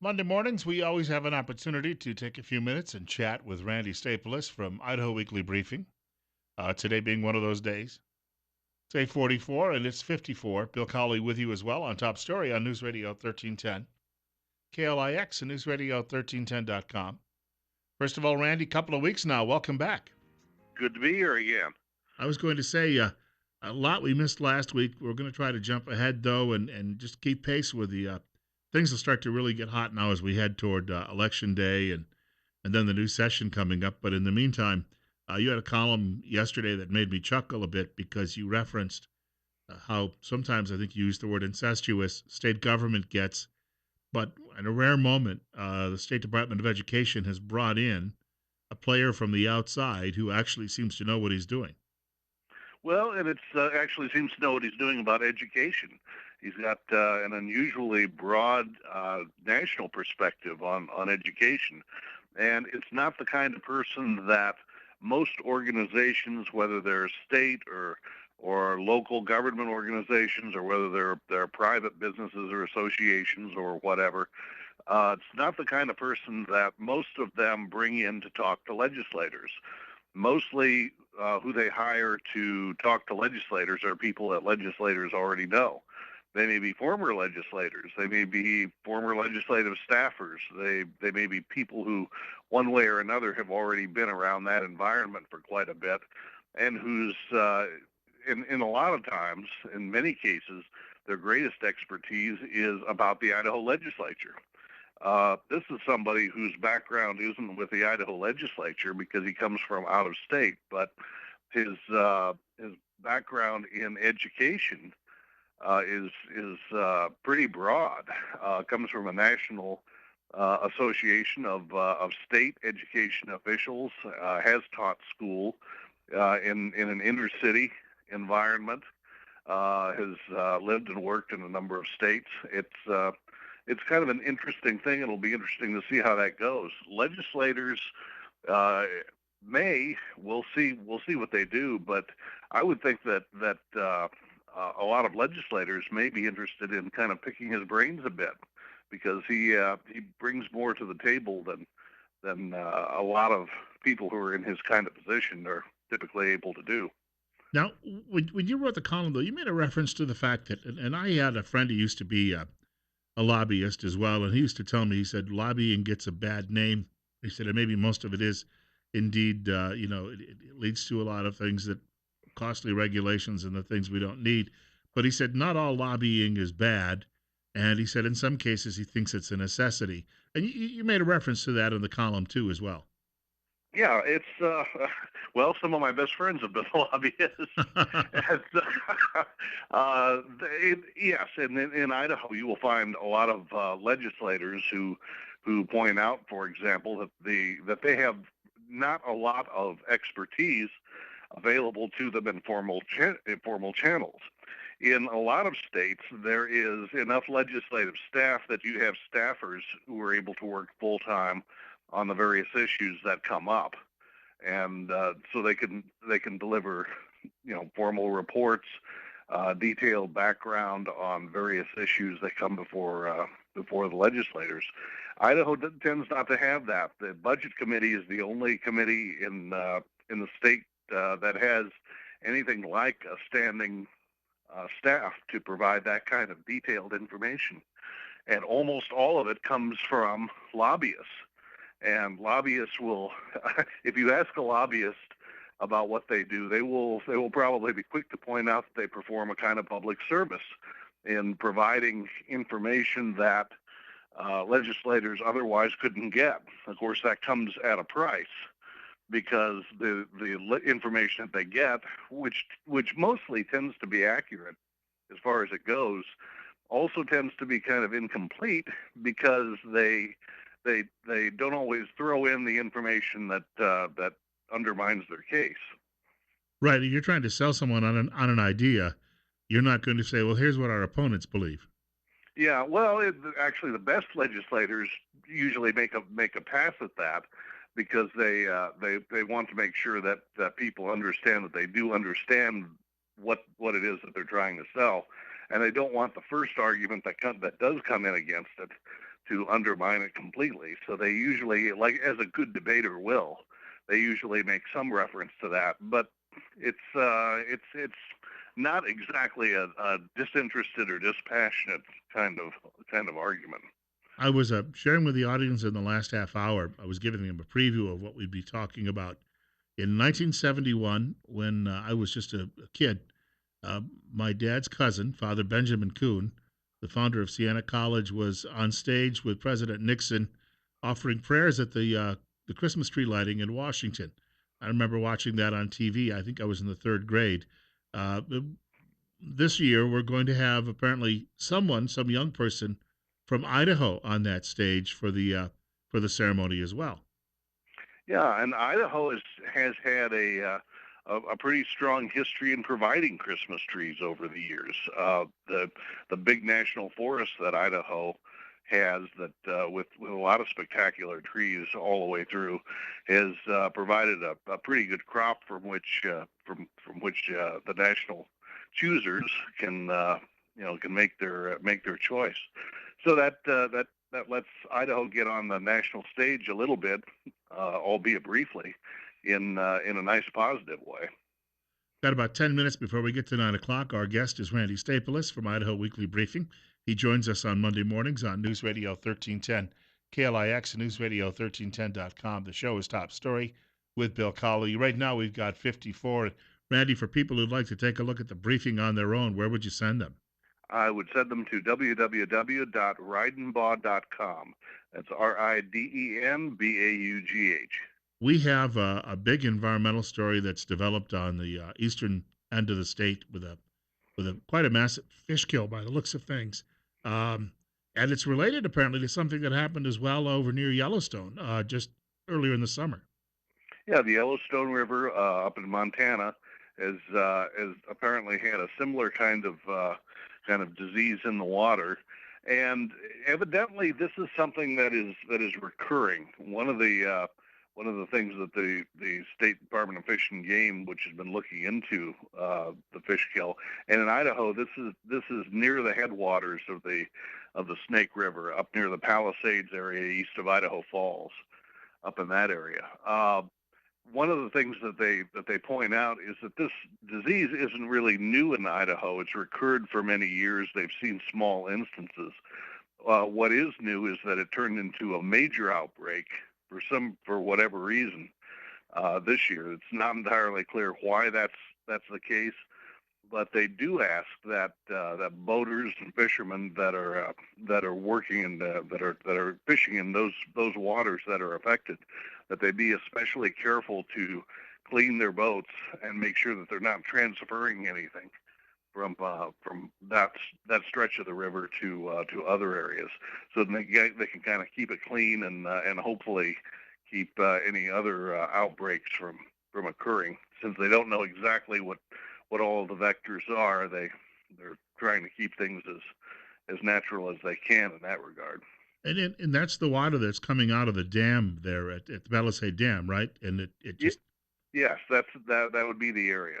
Monday mornings, we always have an opportunity to take a few minutes and chat with Randy Staples from Idaho Weekly Briefing. Today being one of those days. It's 8:44 and it's 54. Bill Cowley with you as well on Top Story on News Radio 1310, KLIX and News Radio 1310.com. First of all, Randy, couple of weeks now. Welcome back. Good to be here again. I was going to say a lot we missed last week. We're going to try to jump ahead, though, and just keep pace with the things will start to really get hot now as we head toward Election Day and then the new session coming up. But in the meantime, you had a column yesterday that made me chuckle a bit because you referenced how sometimes I think you used the word incestuous state government gets, but in a rare moment, the State Department of Education has brought in a player from the outside who actually seems to know what he's doing. Well, and it's actually seems to know what he's doing about education. He's got an unusually broad national perspective on education, and it's not the kind of person that most organizations, whether they're state or local government organizations, or whether they're private businesses or associations or whatever, it's not the kind of person that most of them bring in to talk to legislators. Mostly who they hire to talk to legislators are people that legislators already know. They may be former legislators. They may be former legislative staffers. They may be people who, one way or another, have already been around that environment for quite a bit, and whose, in a lot of times, in many cases, their greatest expertise is about the Idaho legislature. This is somebody whose background isn't with the Idaho legislature because he comes from out of state, but his background in education is pretty broad. Comes from a national association of state education officials. Has taught school in an inner city environment. Has lived and worked in a number of states. It's kind of an interesting thing. It'll be interesting to see how that goes. Legislators uh, we'll see what they do, but I would think that a lot of legislators may be interested in kind of picking his brains a bit because he brings more to the table than a lot of people who are in his kind of position are typically able to do. Now, when you wrote the column, though, you made a reference to the fact that, and I had a friend who used to be a lobbyist as well, and he used to tell me, he said, lobbying gets a bad name. He said, and maybe most of it is indeed, it leads to a lot of things that costly regulations and the things we don't need. But he said, not all lobbying is bad. And he said, in some cases, he thinks it's a necessity. And you made a reference to that in the column, too, as well. Yeah, it's well, some of my best friends have been lobbyists. And, yes, and in Idaho, you will find a lot of legislators who point out, for example, that they have not a lot of expertise available to them in formal channels. In a lot of states, there is enough legislative staff that you have staffers who are able to work full time on the various issues that come up, and so they can deliver, formal reports, detailed background on various issues that come before the legislators. Idaho tends not to have that. The budget committee is the only committee in the state that has anything like a standing staff to provide that kind of detailed information. And almost all of it comes from lobbyists. And lobbyists will, if you ask a lobbyist about what they do, they will probably be quick to point out that they perform a kind of public service in providing information that legislators otherwise couldn't get. Of course, that comes at a price because the information that they get, which mostly tends to be accurate as far as it goes, also tends to be kind of incomplete because they don't always throw in the information that undermines their case. Right. You're trying to sell someone on an idea. You're not going to say, well, here's what our opponents believe. Yeah, well, actually, the best legislators usually make a pass at that because they want to make sure that people understand that they do understand what it is that they're trying to sell, and they don't want the first argument that does come in against it to undermine it completely. So they usually, like as a good debater will, they usually make some reference to that, but it's not exactly a disinterested or dispassionate kind of argument. I was sharing with the audience in the last half hour. I was giving them a preview of what we'd be talking about in 1971 when I was just a kid. Uh, my dad's cousin, Father Benjamin Kuhn, the founder of Siena College, was on stage with President Nixon offering prayers at the Christmas tree lighting in Washington. I remember watching that on TV. I think I was in the third grade. Uh, this year, we're going to have apparently some young person from Idaho, on that stage for the ceremony as well. Yeah, and Idaho has had a pretty strong history in providing Christmas trees over the years. The big national forest that Idaho has, that with a lot of spectacular trees all the way through, has provided a pretty good crop from which the national choosers can can make their choice. So that lets Idaho get on the national stage a little bit, albeit briefly, in a nice positive way. Got about 10 minutes before we get to 9 o'clock. Our guest is Randy Staples from Idaho Weekly Briefing. He joins us on Monday mornings on News Radio 1310, KLIX, News Radio 1310.com. The show is Top Story with Bill Colley. Right now, we've got 54. Randy, for people who'd like to take a look at the briefing on their own, where would you send them? I would send them to www.ridenbaugh.com. That's Ridenbaugh. We have a big environmental story that's developed on the eastern end of the state with a quite a massive fish kill by the looks of things, um, and it's related apparently to something that happened as well over near Yellowstone just earlier in the summer. Yeah, the Yellowstone River up in Montana has apparently had a similar kind of disease in the water, and evidently this is something that is recurring. One of the things that the State Department of Fish and Game, which has been looking into the fish kill, and in Idaho, this is near the headwaters of the Snake River, up near the Palisades area, east of Idaho Falls, up in that area. One of the things that they point out is that this disease isn't really new in Idaho. It's recurred for many years. They've seen small instances. What is new is that it turned into a major outbreak for whatever reason this year. It's not entirely clear why that's the case, but they do ask that boaters and fishermen that are working in that are fishing in those waters that are affected, that they be especially careful to clean their boats and make sure that they're not transferring anything from that stretch of the river to other areas, so they can kind of keep it clean and hopefully keep any other outbreaks from occurring. Since they don't know exactly what all the vectors are, they're trying to keep things as natural as they can in that regard. And that's the water that's coming out of the dam there at the Palisade Dam, right? And it Y- just yes, that would be the area.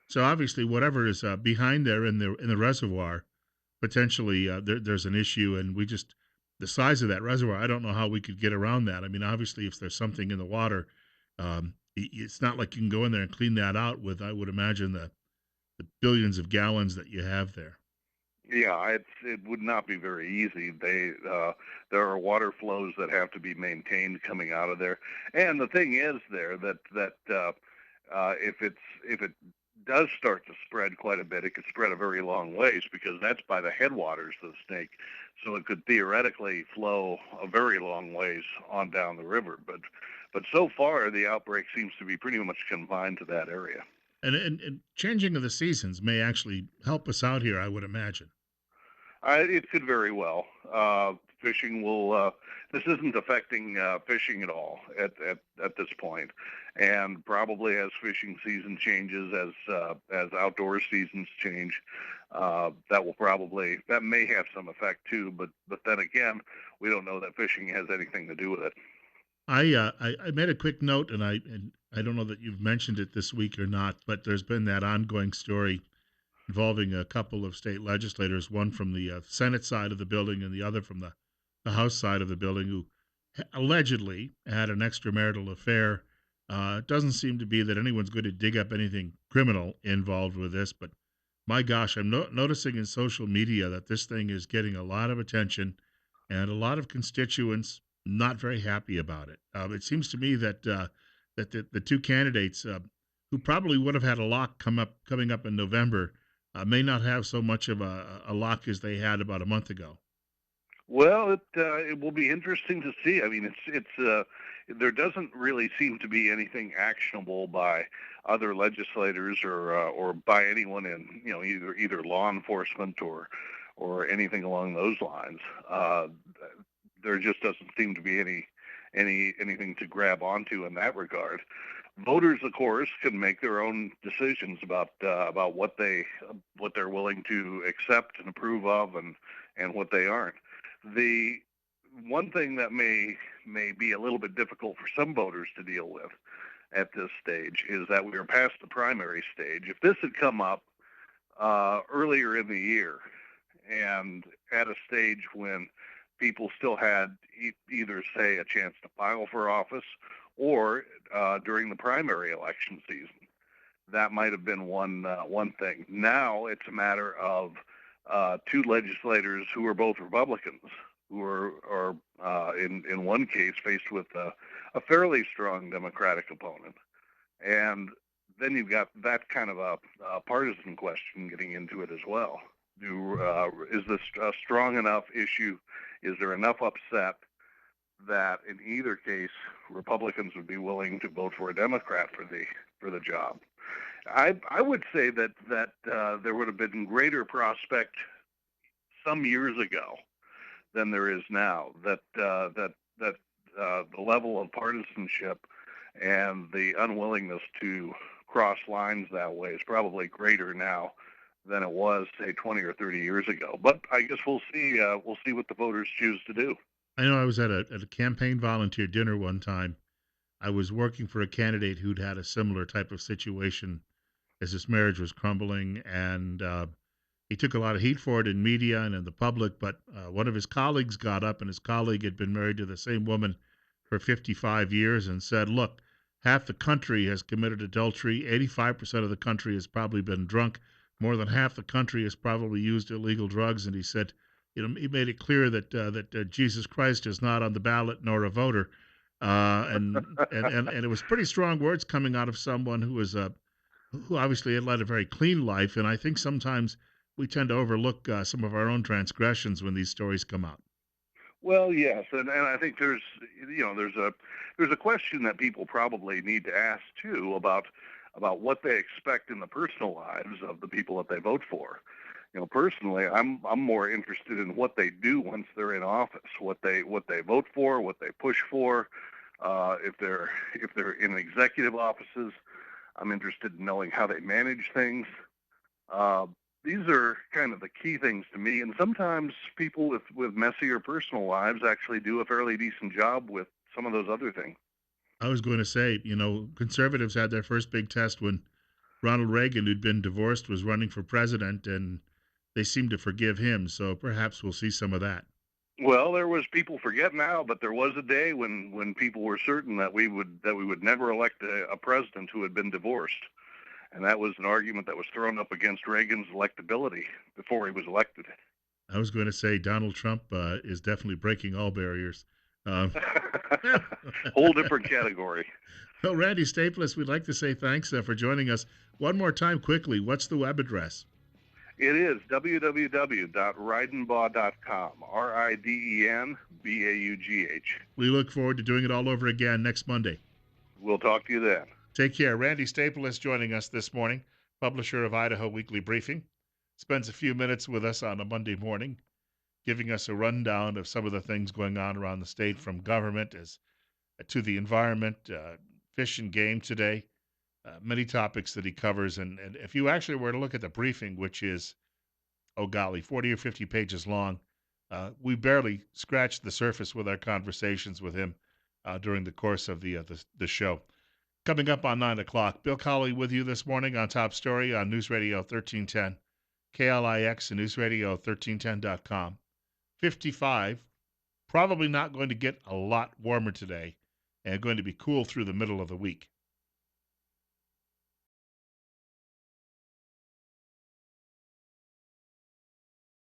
so obviously whatever is behind there in the reservoir potentially there's an issue, and we just the size of that reservoir. I don't know how we could get around that. I mean, obviously, if there's something in the water, it's not like you can go in there and clean that out with. I would imagine the billions of gallons that you have there. Yeah, it would not be very easy. There are water flows that have to be maintained coming out of there, and the thing is there if it does start to spread quite a bit, it could spread a very long ways because that's by the headwaters of the Snake, so it could theoretically flow a very long ways on down the river. But so far the outbreak seems to be pretty much confined to that area. And changing of the seasons may actually help us out here. I would imagine. It could very well. Fishing will. This isn't affecting fishing at all at this point, and probably as fishing season changes, as outdoor seasons change, that may have some effect too. But then again, we don't know that fishing has anything to do with it. I made a quick note, and I don't know that you've mentioned it this week or not, but there's been that ongoing story involving a couple of state legislators, one from the Senate side of the building and the other from the the House side of the building, who allegedly had an extramarital affair. It doesn't seem to be that anyone's going to dig up anything criminal involved with this, but my gosh, I'm noticing in social media that this thing is getting a lot of attention and a lot of constituents not very happy about it. It seems to me that that the two candidates who probably would have had a lock coming up in November may not have so much of a lock as they had about a month ago. Well, it will be interesting to see. I mean, it's there doesn't really seem to be anything actionable by other legislators or by anyone in either law enforcement or anything along those lines. There just doesn't seem to be anything to grab onto in that regard. Voters, of course, can make their own decisions about what they're willing to accept and approve of, and what they aren't. The one thing that may be a little bit difficult for some voters to deal with at this stage is that we are past the primary stage. If this had come up earlier in the year and at a stage when people still had either, say, a chance to file for office or during the primary election season, that might have been one thing. Now it's a matter of two legislators who are both Republicans, who are in one case faced with a fairly strong Democratic opponent, and then you've got that kind of a partisan question getting into it as well. Is this a strong enough issue? Is there enough upset that in either case Republicans would be willing to vote for a Democrat for the job? I would say that there would have been greater prospect some years ago than there is now. That the level of partisanship and the unwillingness to cross lines that way is probably greater now than it was, say, 20 or 30 years ago. But I guess we'll see. We'll see what the voters choose to do. I know I was at a campaign volunteer dinner one time. I was working for a candidate who'd had a similar type of situation as his marriage was crumbling, and he took a lot of heat for it in media and in the public. But one of his colleagues got up, and his colleague had been married to the same woman for 55 years, and said, "Look, half the country has committed adultery. 85% of the country has probably been drunk. More than half the country has probably used illegal drugs." And he said, he made it clear that Jesus Christ is not on the ballot nor a voter. And it was pretty strong words coming out of someone who obviously had led a very clean life. And I think sometimes we tend to overlook some of our own transgressions when these stories come out. Well, yes, and I think there's a question that people probably need to ask too about what they expect in the personal lives of the people that they vote for. Personally, I'm more interested in what they do once they're in office, what they vote for, what they push for. If they're in executive offices, I'm interested in knowing how they manage things. Uh, these are kind of the key things to me. And sometimes people with messier personal lives actually do a fairly decent job with some of those other things. I was going to say, conservatives had their first big test when Ronald Reagan, who'd been divorced, was running for president, and they seemed to forgive him. So perhaps we'll see some of that. Well, there was people forget now, but there was a day when people were certain that we would never elect a president who had been divorced, and that was an argument that was thrown up against Reagan's electability before he was elected. I was going to say Donald Trump is definitely breaking all barriers. Um, well, Whole different category. Randy Staples, we'd like to say thanks for joining us. One more time, quickly, what's the web address? It is www.ridenbaugh.com. Ridenbaugh. We look forward to doing it all over again next Monday. We'll talk to you then. Take care. Randy Staples joining us this morning, publisher of Idaho Weekly Briefing. Spends a few minutes with us on a Monday morning, giving us a rundown of some of the things going on around the state, from government as to the environment, fish and game today, many topics that he covers. And if you actually were to look at the briefing, which is, oh golly, 40 or 50 pages long, we barely scratched the surface with our conversations with him during the course of the show. Coming up on 9 o'clock, Bill Colley with you this morning on Top Story on News Radio 1310, KLIX and News Radio 1310.com. 55 Probably not going to get a lot warmer today and going to be cool through the middle of the week.